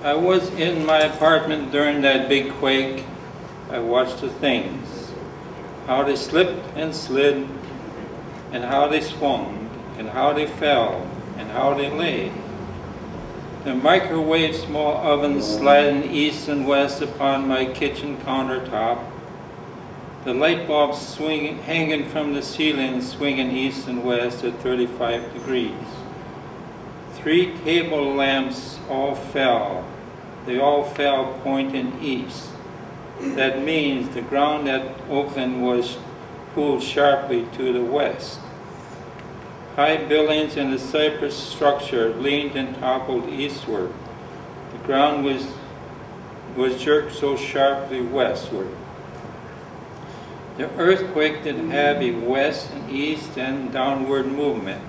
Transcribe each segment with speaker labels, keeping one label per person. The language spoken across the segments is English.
Speaker 1: I was in my apartment during that big quake. I watched the things, how they slipped and slid, and how they swung, and how they fell, and how they lay. The microwave small ovens sliding east and west upon my kitchen countertop. The light bulbs hanging from the ceiling, swinging east and west at 35 degrees. 3 table lamps all fell. They all fell pointing east. That means the ground at Oakland was pulled sharply to the west. High buildings and the cypress structure leaned and toppled eastward. The ground was jerked so sharply westward. The earthquake did have a west and east and downward movement.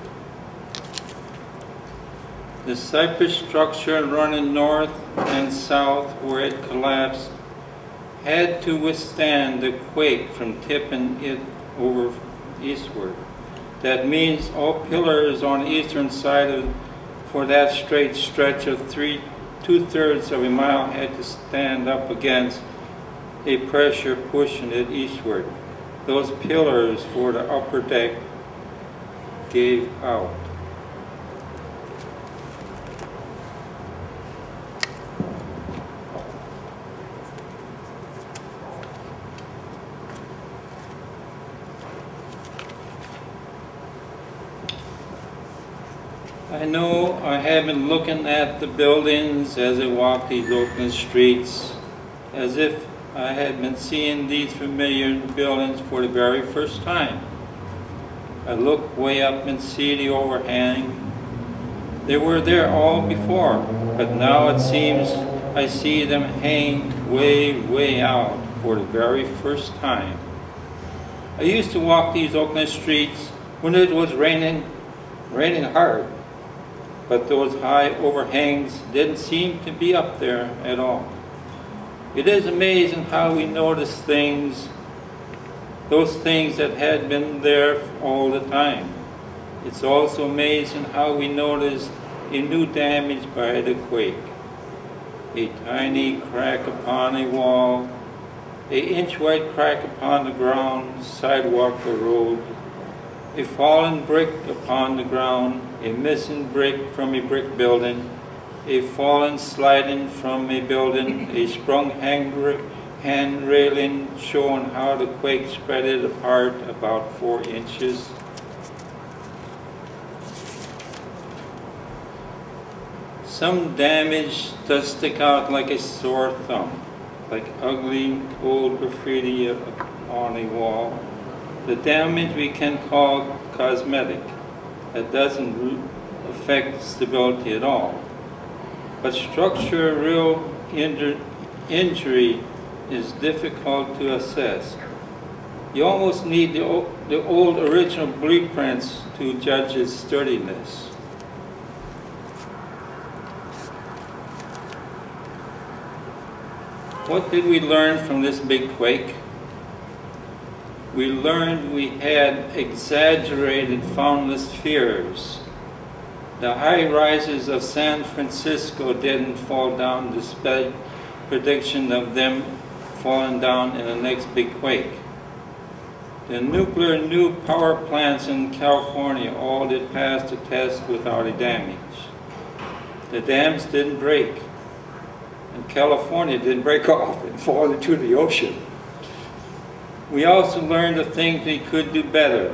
Speaker 1: The cypress structure running north and south where it collapsed had to withstand the quake from tipping it over eastward. That means all pillars on the eastern side for that straight stretch of 2/3 of a mile had to stand up against a pressure pushing it eastward. Those pillars for the upper deck gave out. I know I have been looking at the buildings as I walk these Oakland streets, as if I had been seeing these familiar buildings for the very first time. I look way up and see the overhang. They were there all before, but now it seems I see them hang way, way out for the very first time. I used to walk these Oakland streets when it was raining hard, but those high overhangs didn't seem to be up there at all. It is amazing how we notice things, those things that had been there all the time. It's also amazing how we notice a new damage by the quake. A tiny crack upon a wall, an inch-wide crack upon the ground, sidewalk or road, a fallen brick upon the ground, a missing brick from a brick building, a fallen sliding from a building, a sprung hand railing showing how the quake spread it apart about 4 inches. Some damage does stick out like a sore thumb, like ugly old graffiti on a wall. The damage we can call cosmetic. That doesn't affect stability at all. But structural injury is difficult to assess. You almost need the old original blueprints to judge its sturdiness. What did we learn from this big quake? We learned we had exaggerated foundless fears. The high rises of San Francisco didn't fall down despite prediction of them falling down in the next big quake. The nuclear new power plants in California all did pass the test without a damage. The dams didn't break, and California didn't break off and fall into the ocean. We also learned the things we could do better.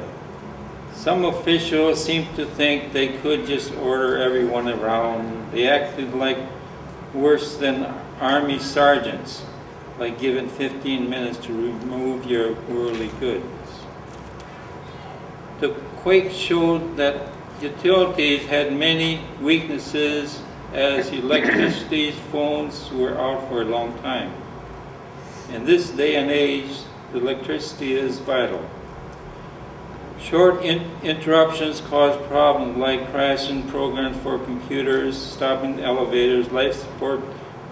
Speaker 1: Some officials seemed to think they could just order everyone around. They acted like worse than army sergeants, like giving 15 minutes to remove your worldly goods. The quake showed that utilities had many weaknesses, as electricity phones were out for a long time. In this day and age, electricity is vital. Short interruptions cause problems like crashing programs for computers, stopping elevators, life support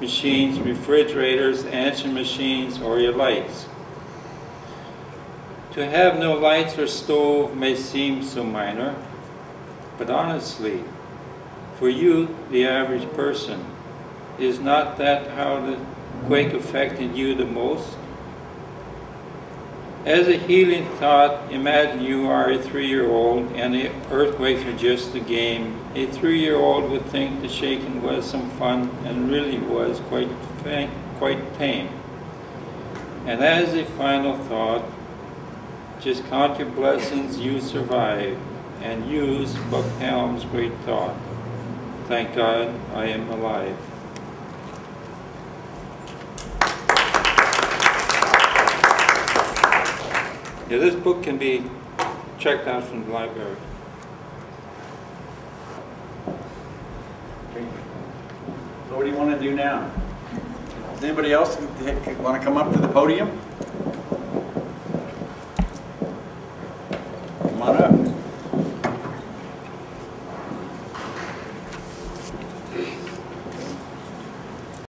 Speaker 1: machines, refrigerators, answering machines, or your lights. To have no lights or stove may seem so minor, but honestly, for you, the average person, Is not that how the quake affected you the most? As a healing thought, imagine you are a 3-year-old and the earthquakes are just a game. A 3-year-old would think the shaking was some fun and really was quite tame. And as a final thought, just count your blessings you survived and use Buck Helm's great thought. Thank God I am alive. Yeah, this book can be checked out from the library.
Speaker 2: So what do you want to do now? Does anybody else want to come up to the podium?